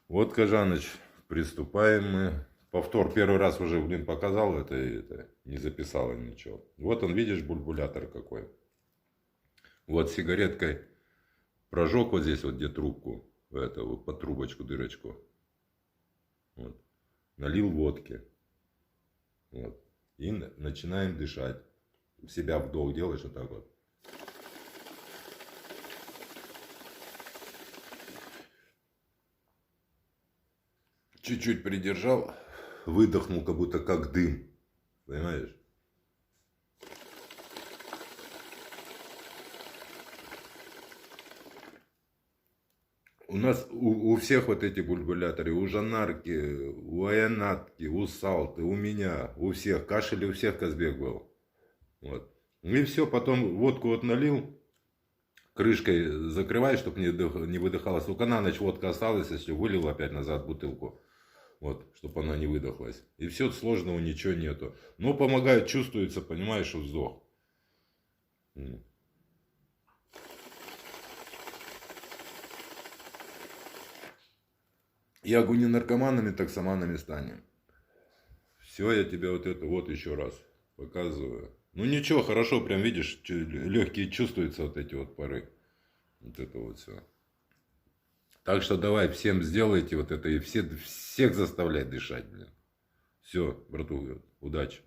Вот, Кожаныч, приступаем мы. Повтор первый раз уже, блин, показал, это не записала ничего. Вот он, видишь, бульбулятор какой. Вот сигареткой прожег вот здесь вот, где трубку, это вот под трубочку, дырочку. Вот. Налил водки. Вот. И начинаем дышать. В себя вдох делаешь вот так вот. Чуть-чуть придержал, выдохнул, как будто как дым. Понимаешь? У нас у всех вот эти бульбуляторы, у Жанарки, у Аянатки, у Салты, у меня, у всех. Кашель у всех, Казбек был. Вот. И все, потом водку вот налил, крышкой закрываешь, чтобы не выдыхалась. Только на ночь водка осталась, если вылил опять назад бутылку. Вот, чтобы она не выдохлась. И все, сложного ничего нету. Но помогает, чувствуется, понимаешь, вздох. Я говорю, не наркоманами, так саманами станем. Все, я тебе вот это вот еще раз показываю. Ну ничего, хорошо, прям видишь, легкие чувствуются вот эти вот пары. Вот это вот все. Так что давай всем сделайте вот это и всех заставлять дышать, блин. Все, брату, удачи.